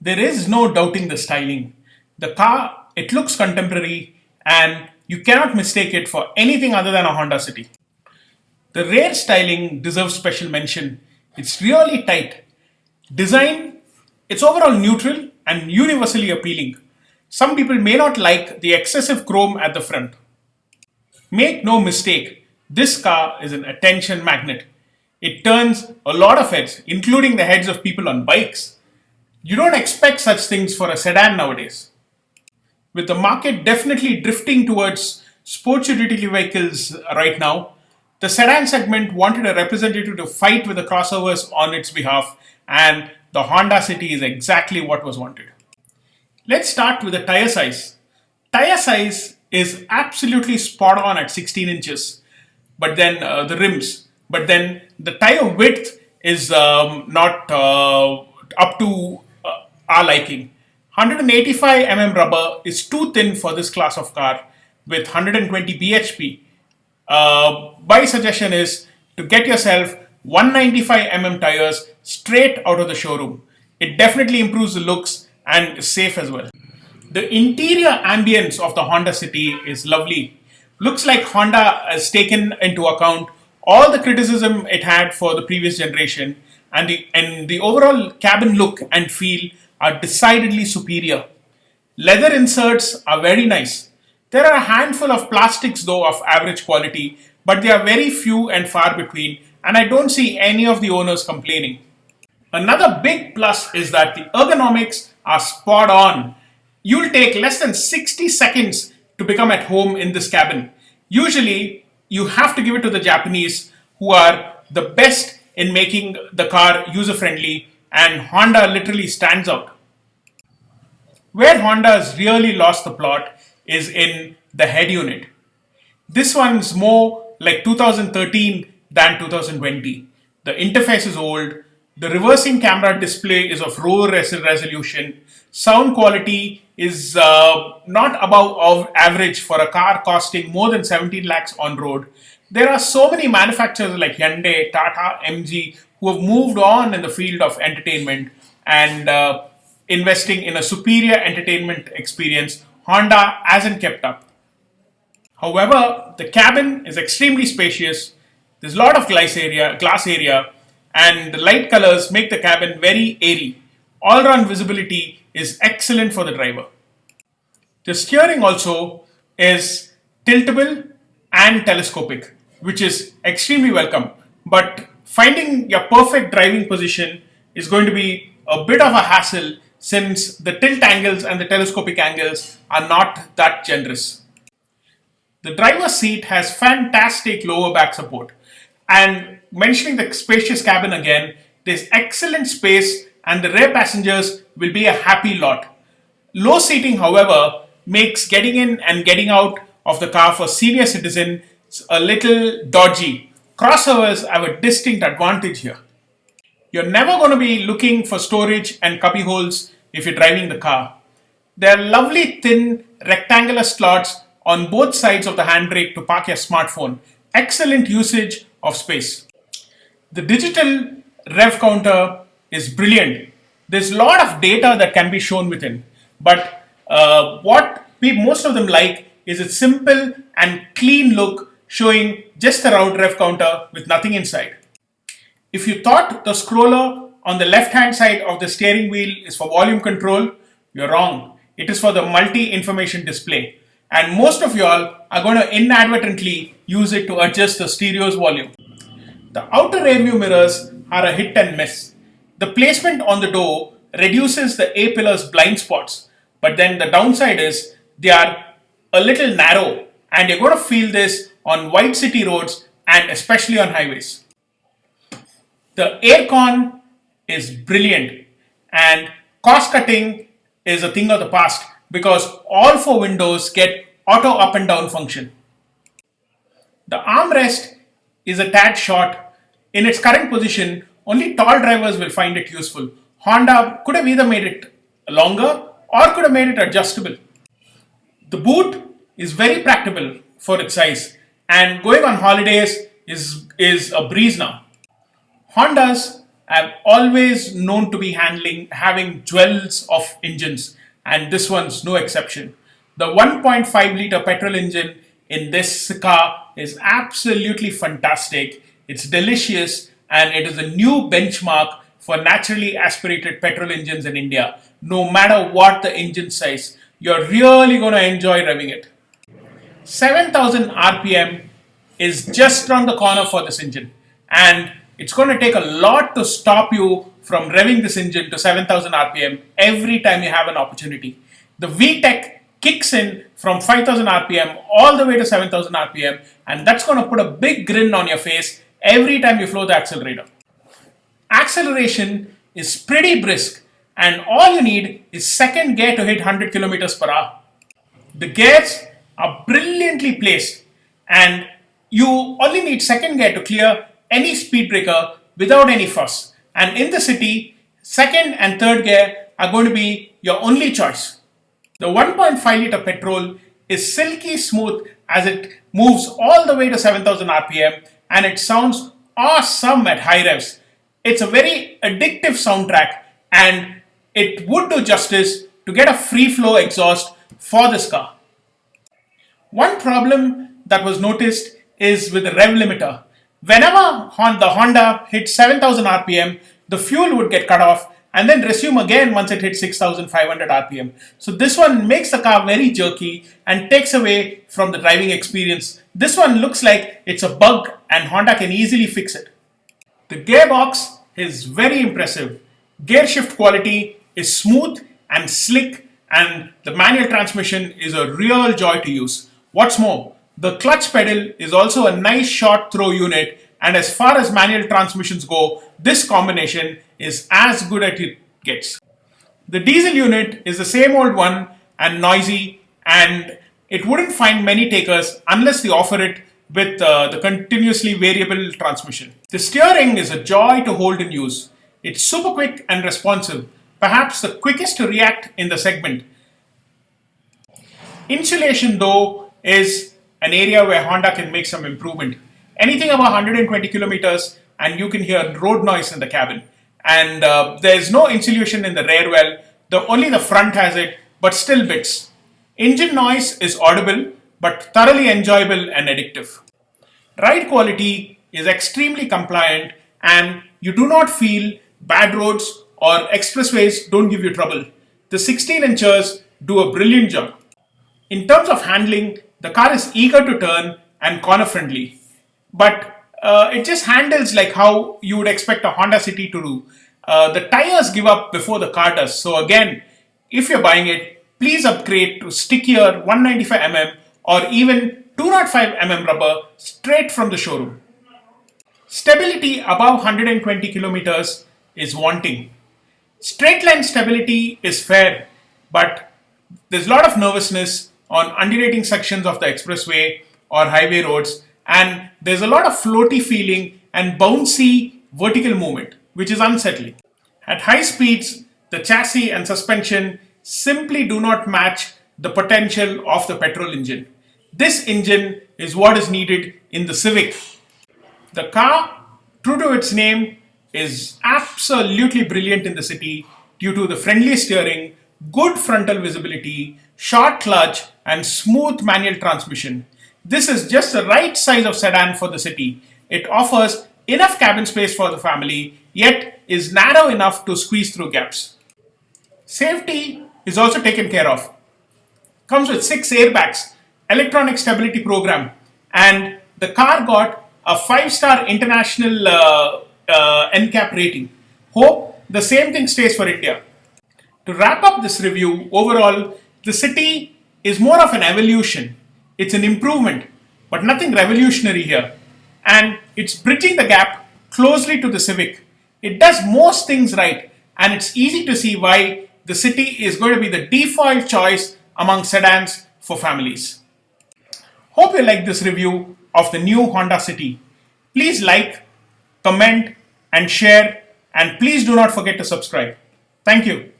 There is no doubting the styling. The car, it looks contemporary and you cannot mistake it for anything other than a Honda City. The rear styling deserves special mention. It's really tight. Design, it's overall neutral and universally appealing. Some people may not like the excessive chrome at the front. Make no mistake, this car is an attention magnet. It turns a lot of heads, including the heads of people on bikes. You don't expect such things for a sedan nowadays. With the market definitely drifting towards sports utility vehicles right now, the sedan segment wanted a representative to fight with the crossovers on its behalf, and the Honda City is exactly what was wanted. Let's start with the tire size. Tire size is absolutely spot on at 16 inches, but then the rims, but then the tire width is not up to our liking. 185 rubber is too thin for this class of car with 120 bhp. My suggestion is to get yourself 195 tires straight out of the showroom. It definitely improves the looks and is safe as well. The interior ambience of the Honda City is lovely. Looks like Honda has taken into account all the criticism it had for the previous generation, and the overall cabin look and feel are decidedly superior. Leather inserts are very nice. There are a handful of plastics though of average quality, but they are very few and far between, and I don't see any of the owners complaining. Another big plus is that the ergonomics are spot on. You'll take less than 60 seconds to become at home in this cabin. Usually, you have to give it to the Japanese, who are the best in making the car user-friendly, and Honda literally stands out. Where Honda has really lost the plot is in the head unit. This one's more like 2013 than 2020. The interface is old. The reversing camera display is of low resolution. Sound quality is not above average for a car costing more than 17 lakhs on road. There are so many manufacturers like Hyundai, Tata, MG who have moved on in the field of entertainment and investing in a superior entertainment experience. Honda hasn't kept up. However, the cabin is extremely spacious. There's a lot of glass area, and the light colors make the cabin very airy. All-round visibility is excellent for the driver. The steering also is tiltable and telescopic, which is extremely welcome. But finding your perfect driving position is going to be a bit of a hassle since the tilt angles and the telescopic angles are not that generous. The driver's seat has fantastic lower back support. And mentioning the spacious cabin again, there's excellent space and the rear passengers will be a happy lot. Low seating, however, makes getting in and getting out of the car for senior citizens a little dodgy. Crossovers have a distinct advantage here. You're never going to be looking for storage and cubby holes if you're driving the car. There are lovely thin rectangular slots on both sides of the handbrake to park your smartphone. Excellent usage of space. The digital Rev Counter is brilliant. There's a lot of data that can be shown within, but what most of them like is its simple and clean look, showing just the route Rev Counter with nothing inside. If you thought the scroller on the left hand side of the steering wheel is for volume control, you're wrong. It is for the multi-information display, and most of y'all are going to inadvertently use it to adjust the stereo's volume. The outer rear view mirrors are a hit and miss. The placement on the door reduces the A-pillar's blind spots, but then the downside is they are a little narrow, and you're going to feel this on wide city roads and especially on highways. The Aircon is brilliant, and cost cutting is a thing of the past because all four windows get auto up and down function. The armrest is a tad short. In its current position, only tall drivers will find it useful. Honda could have either made it longer or could have made it adjustable. The boot is very practical for its size, and going on holidays is a breeze now. Hondas have always known to be having jewels of engines, and this one's no exception. The 1.5 liter petrol engine in this car is absolutely fantastic. It's delicious, and it is a new benchmark for naturally aspirated petrol engines in India. No matter what the engine size, you're really going to enjoy revving it. 7,000 RPM is just around the corner for this engine, and it's going to take a lot to stop you from revving this engine to 7,000 RPM every time you have an opportunity. The VTEC kicks in from 5,000 RPM all the way to 7,000 RPM, and that's going to put a big grin on your face every time you floor the accelerator. Acceleration is pretty brisk, and all you need is second gear to hit 100 kilometers per hour. The gears are brilliantly placed, and you only need second gear to clear any speed breaker without any fuss. And in the city, second and third gear are going to be your only choice. The 1.5 liter petrol is silky smooth as it moves all the way to 7,000 RPM, and it sounds awesome at high revs. It's a very addictive soundtrack, and it would do justice to get a free flow exhaust for this car. One problem that was noticed is with the Rev Limiter. Whenever the Honda hits 7,000 RPM, the fuel would get cut off and then resume again once it hits 6,500 RPM. So this one makes the car very jerky and takes away from the driving experience. This one looks like it's a bug and Honda can easily fix it. The gearbox is very impressive. Gear shift quality is smooth and slick, and the manual transmission is a real joy to use. What's more, the clutch pedal is also a nice short throw unit, and as far as manual transmissions go, this combination is as good as it gets. The diesel unit is the same old one and noisy, and it wouldn't find many takers unless they offer it with the continuously variable transmission. The steering is a joy to hold and use. It's super quick and responsive, perhaps the quickest to react in the segment. Insulation, though, is an area where Honda can make some improvement. Anything above 120 kilometers and you can hear road noise in the cabin. And there's no insulation in the rear well. Only the front has it, but still bits. Engine noise is audible, but thoroughly enjoyable and addictive. Ride quality is extremely compliant, and you do not feel bad roads or expressways don't give you trouble. The 16-inchers do a brilliant job. In terms of handling, the car is eager to turn and corner friendly, but it just handles like how you would expect a Honda City to do. The tires give up before the car does. So again, if you're buying it, please upgrade to stickier 195mm or even 205mm rubber straight from the showroom. Stability above 120 kilometers is wanting. Straight line stability is fair, but there's a lot of nervousness on undulating sections of the expressway or highway roads, and there's a lot of floaty feeling and bouncy vertical movement, which is unsettling. At high speeds, the chassis and suspension simply do not match the potential of the petrol engine. This engine is what is needed in the Civic. The car, true to its name, is absolutely brilliant in the city due to the friendly steering, good frontal visibility, short clutch, and smooth manual transmission. This is just the right size of sedan for the city. It offers enough cabin space for the family, yet is narrow enough to squeeze through gaps. Safety is also taken care of. Comes with 6 airbags, electronic stability program, and the car got a 5-star international NCAP rating. Hope the same thing stays for India. To wrap up this review, overall, the City is more of an evolution. It's an improvement, but nothing revolutionary here. And it's bridging the gap closely to the Civic. It does most things right, and it's easy to see why the City is going to be the default choice among sedans for families. Hope you like this review of the new Honda City. Please like, comment, and share, and please do not forget to subscribe. Thank you.